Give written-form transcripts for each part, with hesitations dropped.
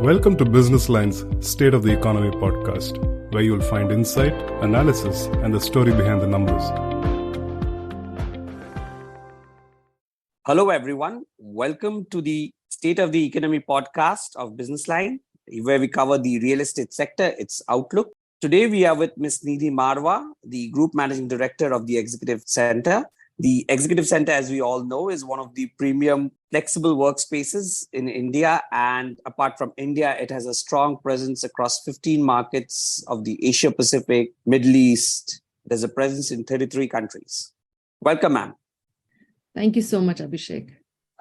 Welcome to Business Line's State of the Economy podcast, where you'll find insight, analysis, and the story behind the numbers. Hello, everyone. Welcome to the State of the Economy podcast of Business Line, where we cover the real estate sector, its outlook. Today, we are with Ms. Nidhi Marwah, the Group Managing Director of the Executive Center. The Executive Center, as we all know, is one of the premium flexible workspaces in India. And apart from India, it has a strong presence across 15 markets of the Asia Pacific, Middle East. There's a presence in 33 countries. Welcome, ma'am. Thank you so much, Abhishek.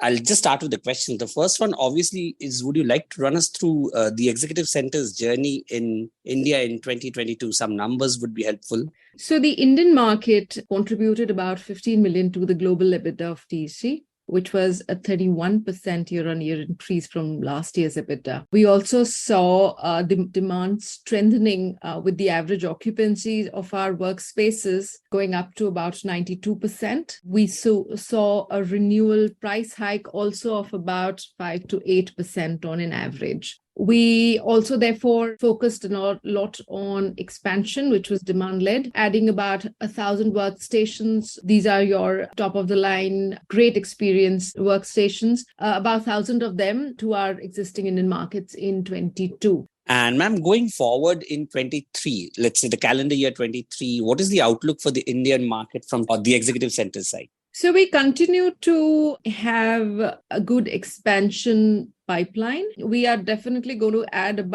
I'll just start with the question. The first one, obviously, is would you like to run us through the Executive Center's journey in India in 2022? Some numbers would be helpful. So the Indian market contributed about 15 million to the global EBITDA of TEC, which was a 31% year-on-year increase from last year's EBITDA. We also saw the demand strengthening with the average occupancy of our workspaces going up to about 92%. We saw a renewal price hike also of about 5 to 8% on an average. We also, therefore, focused a lot on expansion, which was demand-led, adding about 1,000 workstations. These are your top-of-the-line, great experience workstations, about 1,000 of them to our existing Indian markets in 22. And ma'am, going forward in 23, let's say the calendar year 23, what is the outlook for the Indian market from the Executive Center side? So we continue to have a good expansion pipeline. We are definitely going to add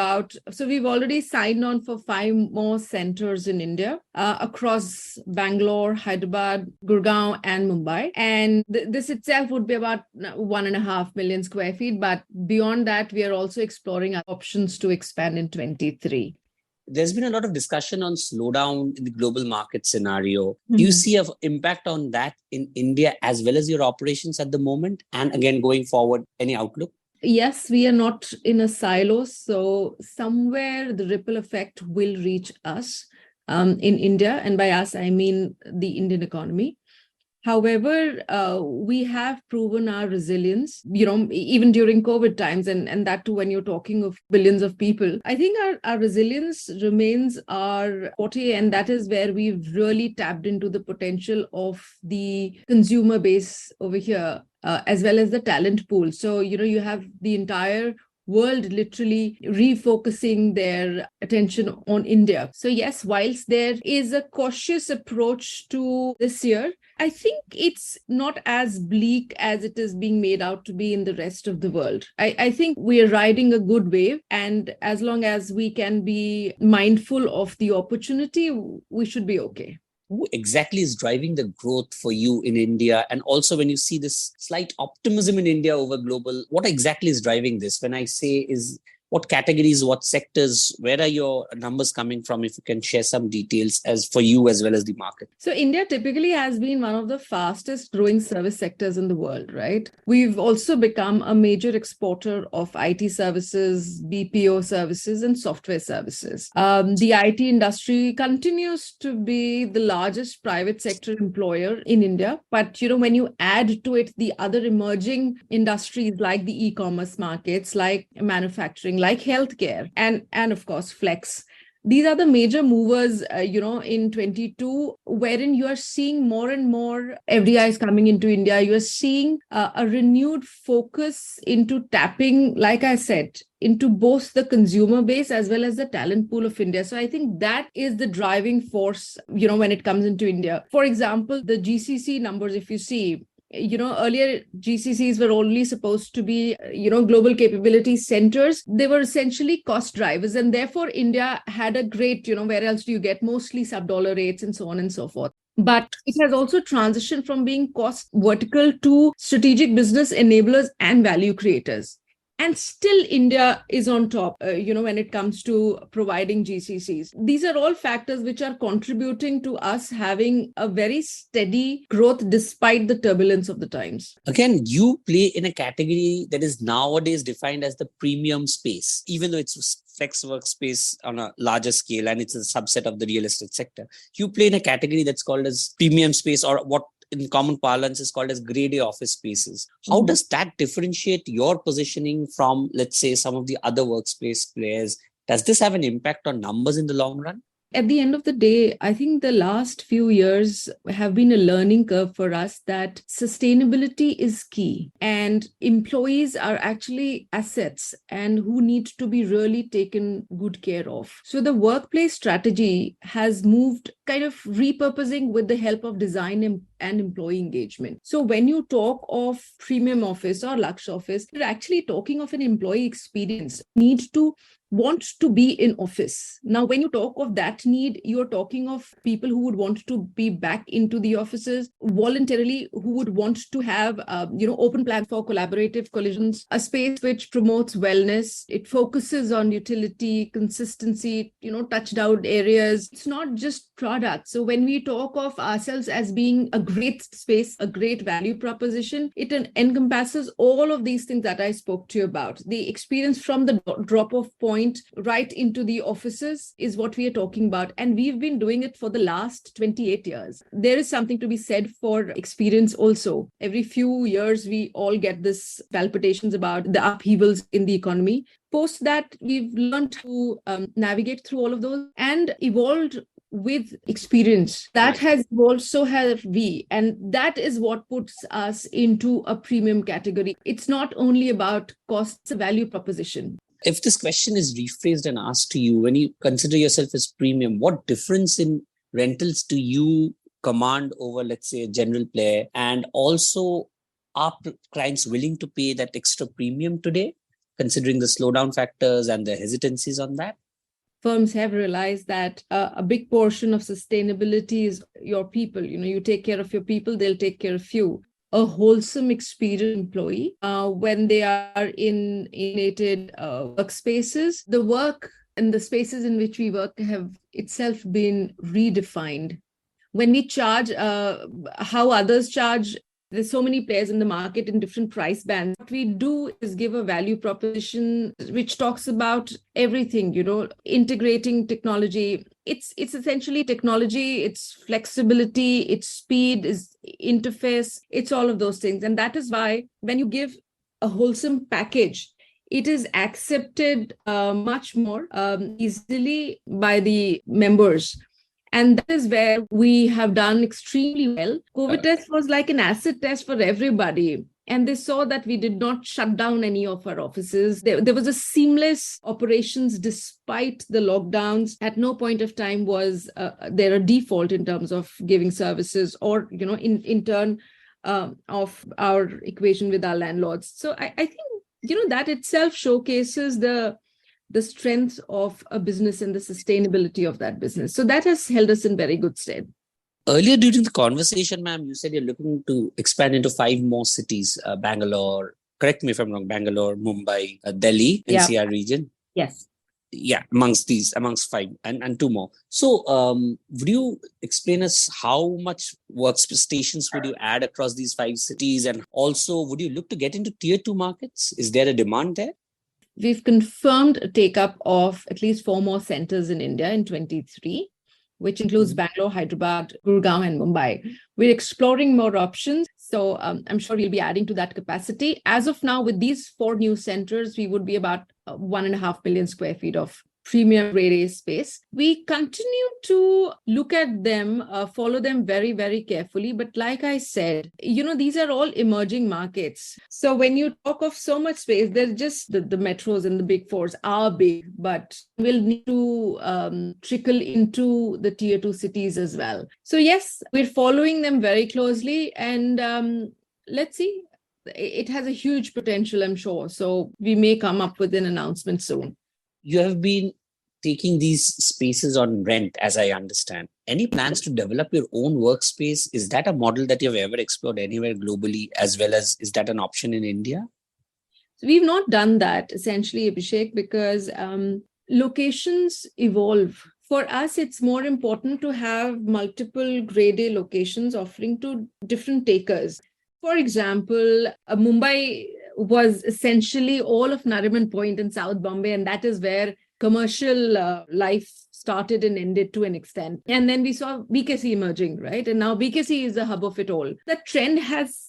so we've already signed on for 5 more centers in India across Bangalore, Hyderabad, Gurgaon, and Mumbai. And this itself would be about 1.5 million square feet. But beyond that, we are also exploring options to expand in 23. There's been a lot of discussion on slowdown in the global market scenario. Do you see an impact on that in India as well as your operations at the moment? And again, going forward, any outlook? Yes, we are not in a silo. So somewhere the ripple effect will reach us in India. And by us, I mean the Indian economy. However, we have proven our resilience, even during COVID times, and that too when you're talking of billions of people. I think our resilience remains our forte, and that is where we've really tapped into the potential of the consumer base over here, as well as the talent pool. So, you have the entire world literally refocusing their attention on India. So yes, whilst there is a cautious approach to this year, I think it's not as bleak as it is being made out to be in the rest of the world. I think we are riding a good wave, and as long as we can be mindful of the opportunity, we should be okay. Who exactly is driving the growth for you in India? And also when you see this slight optimism in India over global, what exactly is driving this? When I say what categories, what sectors, where are your numbers coming from? If you can share some details as for you as well as the market. So India typically has been one of the fastest growing service sectors in the world, right? We've also become a major exporter of IT services, BPO services, and software services. The IT industry continues to be the largest private sector employer in India. But, when you add to it the other emerging industries like the e-commerce markets, like manufacturing, like healthcare, and of course, flex. These are the major movers, in 22, wherein you are seeing more and more FDIs coming into India. You are seeing a renewed focus into tapping, like I said, into both the consumer base as well as the talent pool of India. So I think that is the driving force, when it comes into India. For example, the GCC numbers, if you see, earlier GCCs were only supposed to be, global capability centers. They were essentially cost drivers. And therefore, India had a great, where else do you get mostly sub-dollar rates and so on and so forth. But it has also transitioned from being cost vertical to strategic business enablers and value creators. And still India is on top, when it comes to providing GCCs. These are all factors which are contributing to us having a very steady growth despite the turbulence of the times. Again, you play in a category that is nowadays defined as the premium space, even though it's flex workspace on a larger scale and it's a subset of the real estate sector. You play in a category that's called as premium space, or what in common parlance is called as grade A office spaces. How does that differentiate your positioning from, let's say, some of the other workspace players? Does this have an impact on numbers in the long run? At the end of the day, I think the last few years have been a learning curve for us that sustainability is key and employees are actually assets and who need to be really taken good care of. So the workplace strategy has moved kind of repurposing with the help of design and employee engagement. So when you talk of premium office or luxe office, you're actually talking of an employee experience, need to want to be in office. Now, when you talk of that need, you're talking of people who would want to be back into the offices voluntarily, who would want to have, open plan for collaborative collisions, a space which promotes wellness. It focuses on utility, consistency, touched out areas. It's not just products. So when we talk of ourselves as being a great space, a great value proposition, it encompasses all of these things that I spoke to you about. The experience from the drop-off point right into the offices is what we are talking about. And we've been doing it for the last 28 years. There is something to be said for experience also. Every few years, we all get this palpitations about the upheavals in the economy. Post that, we've learned to navigate through all of those and evolved with experience. That has also have we, and that is what puts us into a premium category. It's not only about cost, it's a value proposition. If this question is rephrased and asked to you, when you consider yourself as premium, what difference in rentals do you command over, let's say, a general player? And also, are clients willing to pay that extra premium today, considering the slowdown factors and the hesitancies on that? Firms have realized that a big portion of sustainability is your people. You take care of your people, they'll take care of you. A wholesome experienced employee when they are in nated workspaces. The work and the spaces in which we work have itself been redefined. When we charge, how others charge, there's so many players in the market in different price bands. What we do is give a value proposition which talks about everything, integrating technology. It's essentially technology, it's flexibility, it's speed, it's interface, it's all of those things. And that is why when you give a wholesome package, it is accepted much more easily by the members. And that is where we have done extremely well. COVID test was like an acid test for everybody. And they saw that we did not shut down any of our offices. There was a seamless operations despite the lockdowns. At no point of time was there a default in terms of giving services or, in turn of our equation with our landlords. So I think, that itself showcases the strength of a business and the sustainability of that business. So that has held us in very good stead. Earlier during the conversation, ma'am, you said you're looking to expand into 5 more cities, Bangalore, correct me if I'm wrong, Bangalore, Mumbai, Delhi, NCR region. Yes. Yeah, amongst 5 and 2 more. So would you explain us how much workstations would you add across these 5 cities? And also, would you look to get into tier 2 markets? Is there a demand there? We've confirmed a take-up of at least 4 more centers in India in 23, which includes Bangalore, Hyderabad, Gurgaon, and Mumbai. We're exploring more options. So I'm sure we'll be adding to that capacity. As of now, with these 4 new centers, we would be about 1.5 million square feet of premium grade A space. We continue to look at them, follow them very, very carefully. But like I said, these are all emerging markets. So when you talk of so much space, there's just the metros and the big 4s are big, but we'll need to trickle into the tier 2 cities as well. So yes, we're following them very closely and let's see. It has a huge potential, I'm sure. So we may come up with an announcement soon. You have been taking these spaces on rent, as I understand. Any plans to develop your own workspace? Is that a model that you've ever explored anywhere globally, as well as is that an option in India? So we've not done that, essentially, Abhishek, because locations evolve. For us, it's more important to have multiple grade A locations offering to different takers. For example, Mumbai was essentially all of Nariman Point in South Bombay, and that is where commercial life started and ended to an extent. And then we saw BKC emerging, right? And now BKC is the hub of it all. That trend has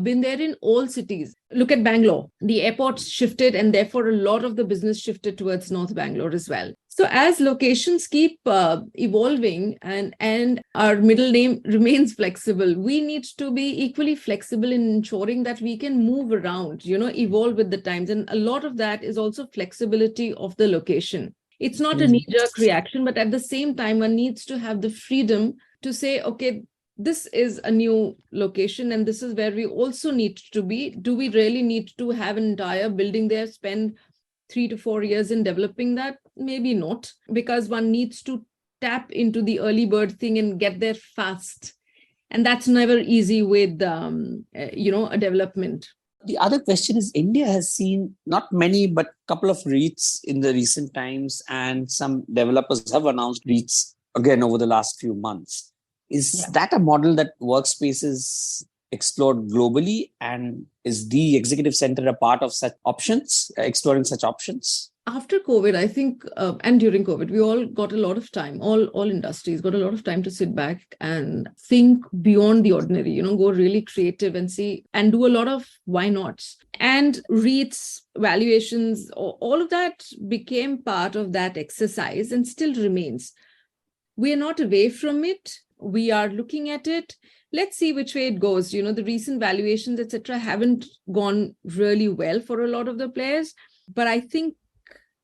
been there in all cities. Look at Bangalore. The airport shifted, and therefore a lot of the business shifted towards North Bangalore as well. So as locations keep evolving and our middle name remains flexible, we need to be equally flexible in ensuring that we can move around, evolve with the times. And a lot of that is also flexibility of the location. It's not a knee-jerk reaction, but at the same time, one needs to have the freedom to say, okay, this is a new location and this is where we also need to be. Do we really need to have an entire building there, spend 3 to 4 years in developing that? Maybe not, because one needs to tap into the early bird thing and get there fast. And that's never easy with, a development. The other question is, India has seen not many, but a couple of REITs in the recent times, and some developers have announced REITs again over the last few months. Is that a model that workspaces explored globally? And is the executive center a part of such options, exploring such options? After COVID, I think, and during COVID, we all got a lot of time, all industries got a lot of time to sit back and think beyond the ordinary, go really creative and see and do a lot of why nots. And REITs, valuations, all of that became part of that exercise and still remains. We are not away from it. We are looking at it. Let's see which way it goes. The recent valuations, etc., haven't gone really well for a lot of the players. But I think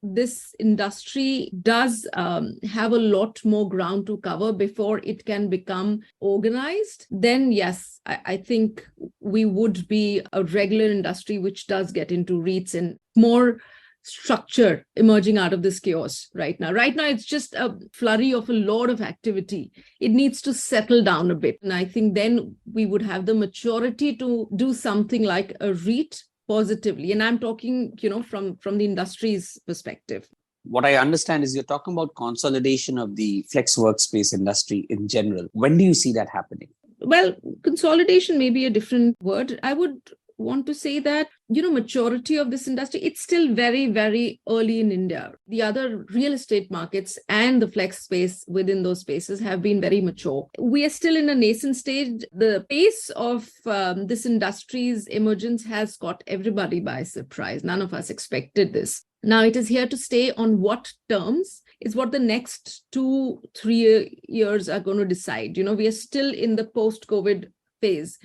this industry does have a lot more ground to cover before it can become organized. Then, yes, I think we would be a regular industry which does get into REITs and more structure emerging out of this chaos right now. Right now, it's just a flurry of a lot of activity. It needs to settle down a bit. And I think then we would have the maturity to do something like a REIT positively. And I'm talking, from the industry's perspective. What I understand is you're talking about consolidation of the flex workspace industry in general. When do you see that happening? Well, consolidation may be a different word. I would want to say that, maturity of this industry, it's still very, very early in India. The other real estate markets and the flex space within those spaces have been very mature. We are still in a nascent stage. The pace of this industry's emergence has caught everybody by surprise. None of us expected this. Now it is here to stay. On what terms is what the next 2-3 years are going to decide. We are still in the post-COVID phase.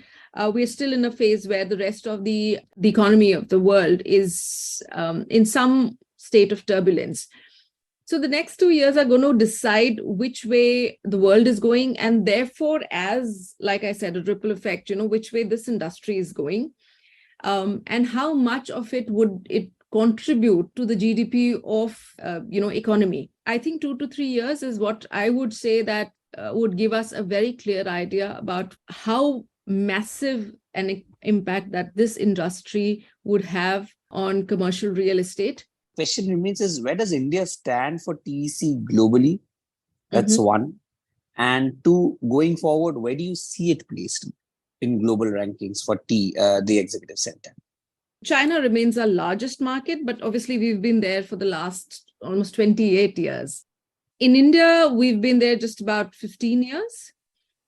We're still in a phase where the rest of the economy of the world is in some state of turbulence. So the next 2 years are going to decide which way the world is going. And therefore, as, like I said, a ripple effect, which way this industry is going and how much of it would it contribute to the GDP of, economy. I think 2 to 3 years is what I would say that would give us a very clear idea about how massive an impact that this industry would have on commercial real estate. Question remains is, where does India stand for TEC globally? That's one. And two, going forward, where do you see it placed in global rankings for the executive center? China remains our largest market, but obviously we've been there for the last almost 28 years. In India, we've been there just about 15 years.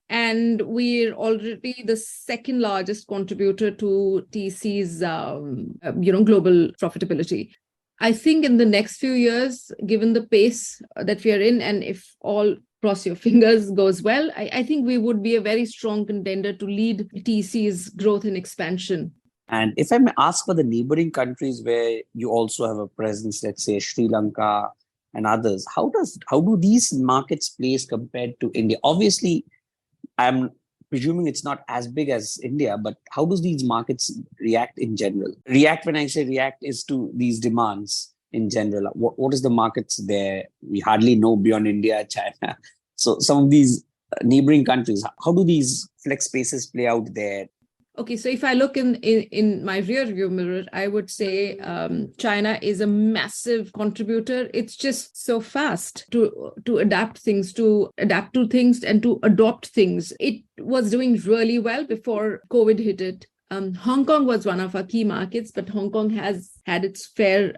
And we're already the second largest contributor to TC's, global profitability. I think in the next few years, given the pace that we are in, and if all cross your fingers goes well, I think we would be a very strong contender to lead TC's growth and expansion. And if I may ask for the neighboring countries where you also have a presence, let's say Sri Lanka and others, how do these markets place compared to India? Obviously, I'm presuming it's not as big as India, but how do these markets react in general? React, when I say react, is to these demands in general. What is the markets there? We hardly know beyond India, China. So some of these neighboring countries, how do these flex spaces play out there? Okay, so if I look in my rear view mirror, I would say China is a massive contributor. It's just so fast to adapt things, to adapt to things and to adopt things. It was doing really well before COVID hit it. Hong Kong was one of our key markets, but Hong Kong has had its fair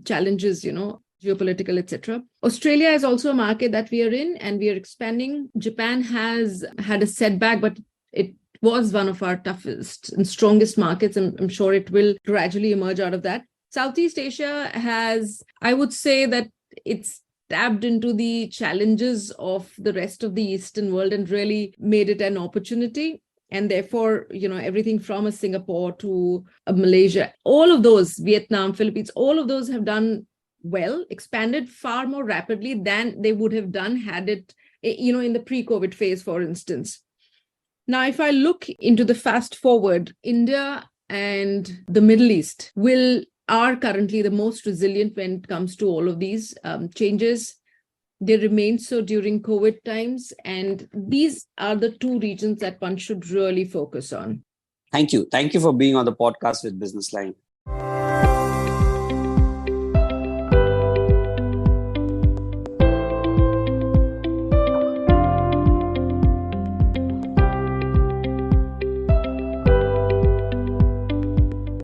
challenges, geopolitical, etc. Australia is also a market that we are in and we are expanding. Japan has had a setback, but it was one of our toughest and strongest markets, and I'm sure it will gradually emerge out of that. Southeast Asia has, I would say that it's tapped into the challenges of the rest of the Eastern world and really made it an opportunity. And therefore, everything from a Singapore to a Malaysia, all of those, Vietnam, Philippines, all of those have done well, expanded far more rapidly than they would have done had it, in the pre-COVID phase, for instance. Now, if I look into the fast forward, India and the Middle East are currently the most resilient when it comes to all of these changes. They remained so during COVID times, and these are the two regions that one should really focus on. Thank you. Thank you for being on the podcast with Business Line.